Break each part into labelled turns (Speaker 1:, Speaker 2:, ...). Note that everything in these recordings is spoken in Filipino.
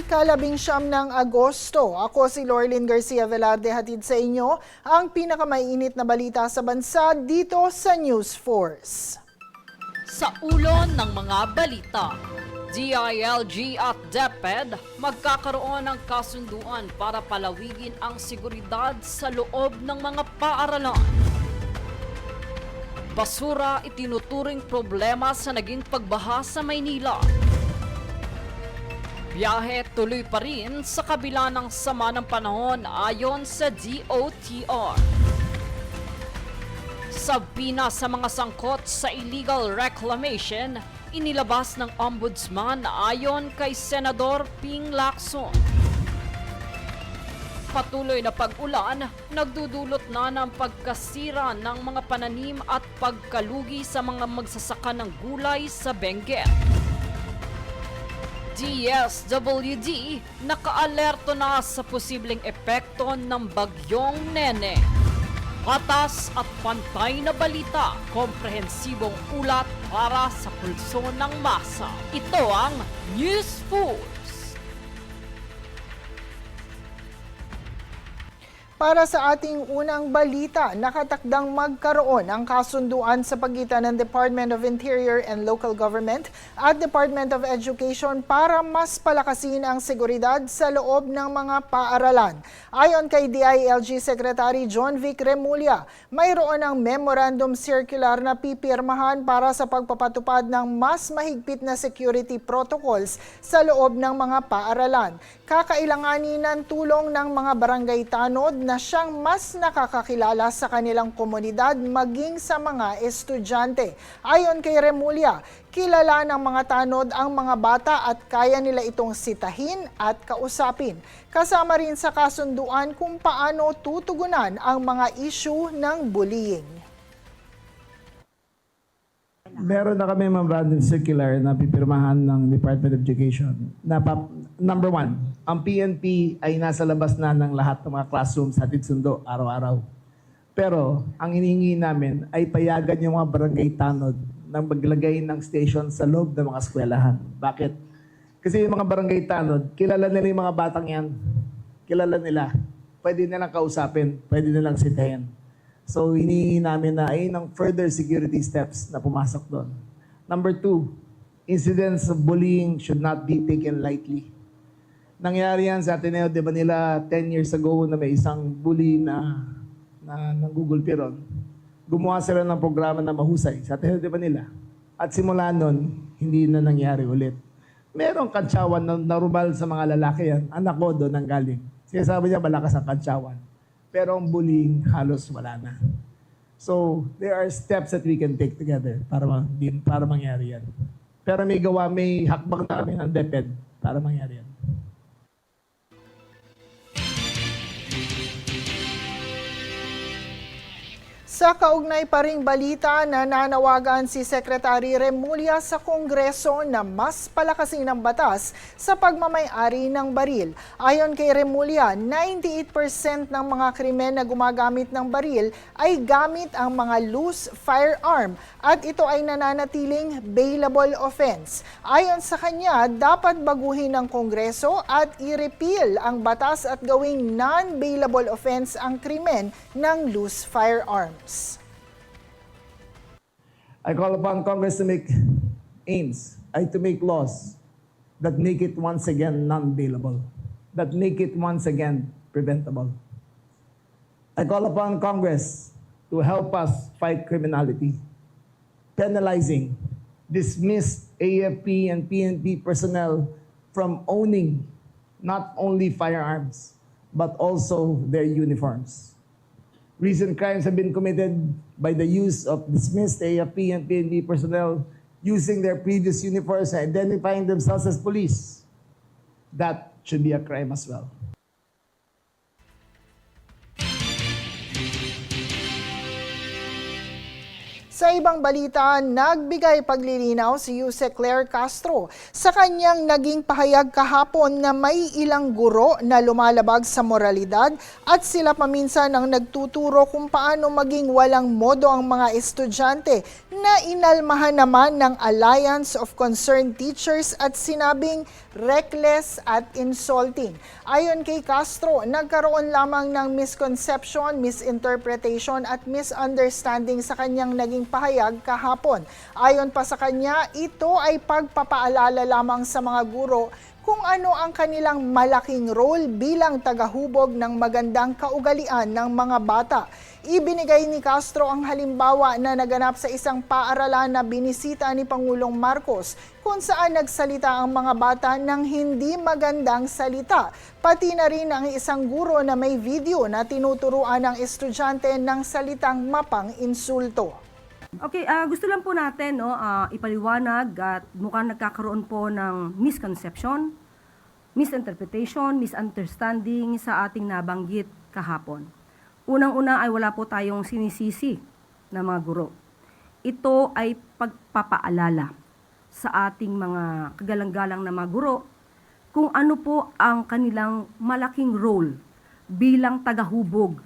Speaker 1: Kalabing-siyam ng Agosto, ako si Lorlyn Garcia Velarde, hatid sa inyo ang pinakamainit na balita sa bansa dito sa News Force.
Speaker 2: Sa ulo ng mga balita, DILG at DepEd magkakaroon ng kasunduan para palawigin ang seguridad sa loob ng mga paaralan. Basura itinuturing problema sa naging pagbaha sa Maynila. Biyahe tuloy pa rin sa kabila ng sama ng panahon ayon sa DOTR. Sabina sa mga sangkot sa illegal reclamation, inilabas ng Ombudsman ayon kay Senador Ping Lacson. Patuloy na pag-ulan, nagdudulot na ng pagkasira ng mga pananim at pagkalugi sa mga magsasaka ng gulay sa Benguet. DSWD nakaalerto na sa posibleng epekto ng bagyong Nene. Patas at pantay na balita, komprehensibong ulat para sa pulso ng masa. Ito ang News Force.
Speaker 1: Para sa ating unang balita, nakatakdang magkaroon ng kasunduan sa pagitan ng Department of Interior and Local Government at Department of Education para mas palakasin ang seguridad sa loob ng mga paaralan. Ayon kay DILG Secretary John Vic Remulla, mayroon ng memorandum circular na pipirmahan para sa pagpapatupad ng mas mahigpit na security protocols sa loob ng mga paaralan. Kakailanganin ng tulong ng mga barangay tanod na siyang mas nakakakilala sa kanilang komunidad maging sa mga estudyante. Ayon kay Remulla, kilala ng mga tanod ang mga bata at kaya nila itong sitahin at kausapin. Kasama rin sa kasunduan kung paano tutugunan ang mga issue ng bullying.
Speaker 3: Meron na kami memorandum circular na pipirmahan ng Department of Education. Number one, ang PNP ay nasa labas na ng lahat ng mga classrooms hatid sundo araw-araw. Pero ang hinihingi namin ay payagan yung mga barangay tanod na maglagay ng station sa loob ng mga eskwelahan. Bakit? Kasi yung mga barangay tanod, kilala nila yung mga batang yan. Kilala nila. Pwede nilang kausapin, pwede nilang sitahin. So, hinihingi namin na ay ng further security steps na pumasok doon. Number two, incidents of bullying should not be taken lightly. Nangyari yan sa Ateneo de Manila 10 years ago na may isang bully na Google Piron. Gumawa sila ng programa na mahusay sa Ateneo de Manila. At simula nun, hindi na nangyari ulit. Merong kantsawan na normal sa mga lalaki yan. Anak ko doon ang galing. Sinasabi niya malakas ang kantsawan. Pero ang bullying halos wala na. So, there are steps that we can take together para mangyari yan. Pero may hakbang na kami ng DepEd para mangyari yan.
Speaker 1: Sa kaugnay pa ring balita, nananawagan si Secretary Remulla sa Kongreso na mas palakasin ang batas sa pagmamay-ari ng baril. Ayon kay Remulla, 98% ng mga krimen na gumagamit ng baril ay gamit ang mga loose firearm at ito ay nananatiling bailable offense. Ayon sa kanya, dapat baguhin ng Kongreso at i-repeal ang batas at gawing non-bailable offense ang krimen ng loose firearms.
Speaker 3: I call upon Congress to make laws that make it once again non-bailable, that make it once again preventable. I call upon Congress to help us fight criminality, penalizing dismissed AFP and PNP personnel from owning not only firearms, but also their uniforms. Recent crimes have been committed by the use of dismissed AFP and PNP personnel using their previous uniforms and identifying themselves as police. That should be a crime as well.
Speaker 1: Sa ibang balita, nagbigay paglilinaw si Yuse Claire Castro sa kanyang naging pahayag kahapon na may ilang guro na lumalabag sa moralidad at sila paminsan ang nagtuturo kung paano maging walang modo ang mga estudyante na inalmahan naman ng Alliance of Concerned Teachers at sinabing reckless at insulting. Ayon kay Castro, nagkaroon lamang ng misconception, misinterpretation at misunderstanding sa kanyang naging pahayag kahapon. Ayon pa sa kanya, ito ay pagpapaalala lamang sa mga guro kung ano ang kanilang malaking role bilang tagahubog ng magandang kaugalian ng mga bata. Ibinigay ni Castro ang halimbawa na naganap sa isang paaralan na binisita ni Pangulong Marcos kung saan nagsalita ang mga bata ng hindi magandang salita. Pati na rin ang isang guro na may video na tinuturuan ng estudyante ng salitang mapang insulto.
Speaker 4: Okay, gusto lang po natin ipaliwanag at mukhang nagkakaroon po ng misconception, misinterpretation, misunderstanding sa ating nabanggit kahapon. Unang-una ay wala po tayong sinisisi na mga guro. Ito ay pagpapaalala sa ating mga kagalang-galang na mga guro kung ano po ang kanilang malaking role bilang tagahubog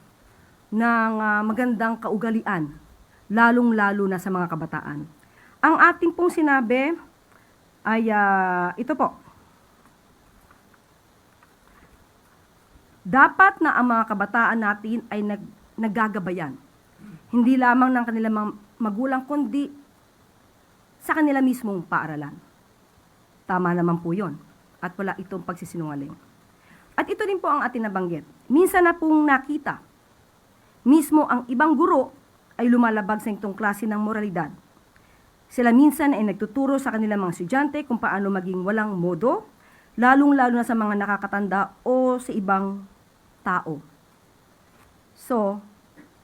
Speaker 4: ng magandang kaugalian, lalong-lalo na sa mga kabataan. Ang ating pong sinabi ay ito po. Dapat na ang mga kabataan natin ay naggagabayan. Hindi lamang ng kanilang magulang, kundi sa kanila mismong paaralan. Tama naman po yun. At wala itong pagsisinungaling. At ito din po ang ating nabanggit. Minsan na pong nakita, mismo ang ibang guro ay lumalabag sa itong klase ng moralidad. Sila minsan ay nagtuturo sa kanilang mga estudyante kung paano maging walang modo, lalong-lalo na sa mga nakakatanda o sa ibang tao. So,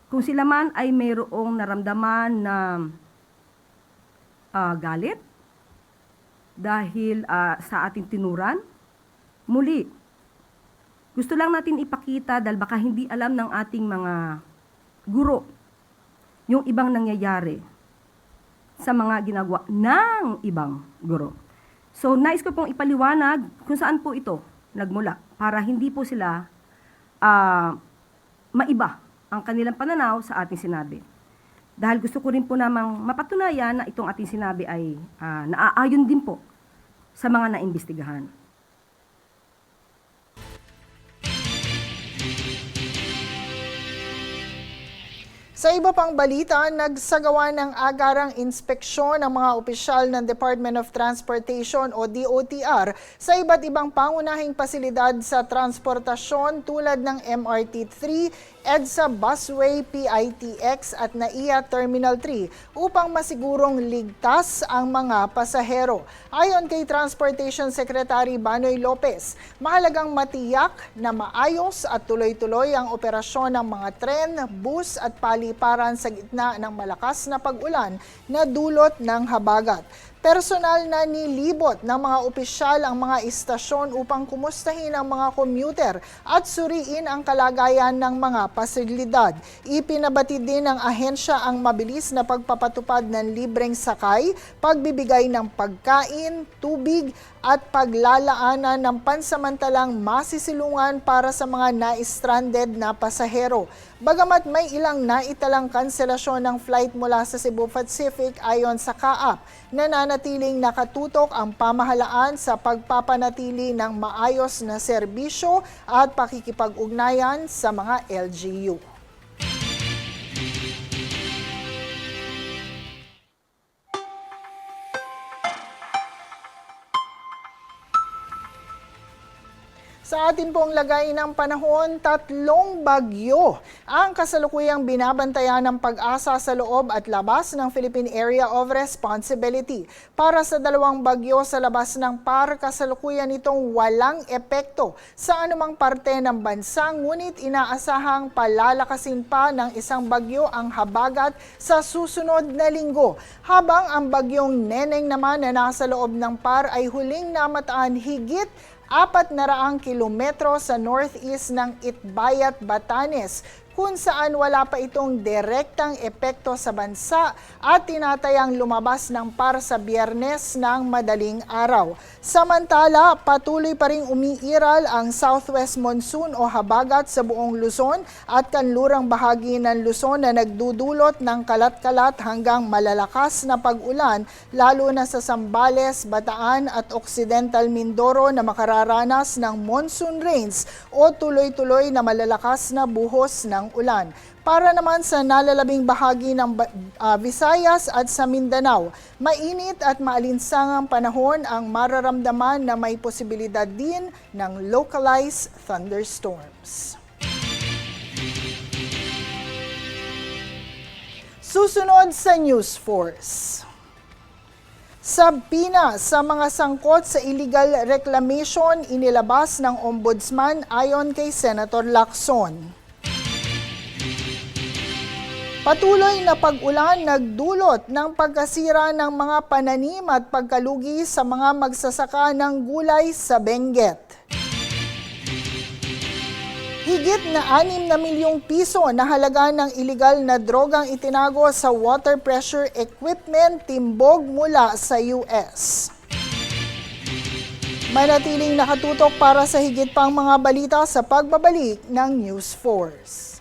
Speaker 4: kung sila man ay mayroong naramdaman na galit dahil sa ating tinuran, muli, gusto lang natin ipakita dahil baka hindi alam ng ating mga guro yung ibang nangyayari sa mga ginagawa ng ibang guro. So, nais ko pong ipaliwanag kung saan po ito nagmula para hindi po sila maiba ang kanilang pananaw sa ating sinabi. Dahil gusto ko rin po namang mapatunayan na itong ating sinabi ay naaayon din po sa mga naimbestigahan.
Speaker 1: Sa iba pang balita, nagsagawa ng agarang inspeksyon ng mga opisyal ng Department of Transportation o DOTR sa iba't ibang pangunahing pasilidad sa transportasyon tulad ng MRT-3, EDSA Busway, PITX at NAIA Terminal 3 upang masigurong ligtas ang mga pasahero. Ayon kay Transportation Secretary Banoy Lopez, mahalagang matiyak na maayos at tuloy-tuloy ang operasyon ng mga tren, bus at paliparan sa gitna ng malakas na pag-ulan na dulot ng habagat. Personal na nilibot ng mga opisyal ang mga istasyon upang kumustahin ang mga commuter at suriin ang kalagayan ng mga pasilidad. Ipinabatid din ng ahensya ang mabilis na pagpapatupad ng libreng sakay, pagbibigay ng pagkain, tubig at paglalaanan ng pansamantalang masisilungan para sa mga na-stranded na pasahero. Bagamat may ilang naitalang kanselasyon ng flight mula sa Cebu Pacific ayon sa CAAP, nananatiling nakatutok ang pamahalaan sa pagpapanatili ng maayos na serbisyo at pakikipag-ugnayan sa mga LGU. Sa atin pong lagay ng panahon, 3 bagyo ang kasalukuyang binabantayan ng Pag-asa sa loob at labas ng Philippine Area of Responsibility. Para sa 2 bagyo sa labas ng PAR, kasalukuyan itong walang epekto sa anumang parte ng bansa, ngunit inaasahang palalakasin pa ng isang bagyo ang habagat sa susunod na linggo. Habang ang bagyong Neneng naman na nasa loob ng PAR ay huling namataan higit 400 kilometro sa northeast ng Itbayat, Batanes, kung saan wala pa itong direktang epekto sa bansa at tinatayang lumabas ng para sa Biyernes ng madaling araw. Samantala, patuloy pa ring umiiral ang southwest monsoon o habagat sa buong Luzon at kanlurang bahagi ng Luzon na nagdudulot ng kalat-kalat hanggang malalakas na pag-ulan lalo na sa Zambales, Bataan at Occidental Mindoro na makararanas ng monsoon rains o tuloy-tuloy na malalakas na buhos ng ulan. Para naman sa nalalabing bahagi ng Visayas at sa Mindanao, mainit at maalinsangang panahon ang mararamdaman na may posibilidad din ng localized thunderstorms. Susunod sa News Force. Sabina sa mga sangkot sa illegal reclamation inilabas ng Ombudsman ayon kay Senator Lacson. Patuloy na pag-ulan nagdulot ng pagkasira ng mga pananim at pagkalugi sa mga magsasaka ng gulay sa Benguet. Higit na 6 na milyong piso na halaga ng iligal na drogang itinago sa water pressure equipment timbog mula sa US. Manatiling nakatutok para sa higit pang mga balita sa pagbabalik ng News Force.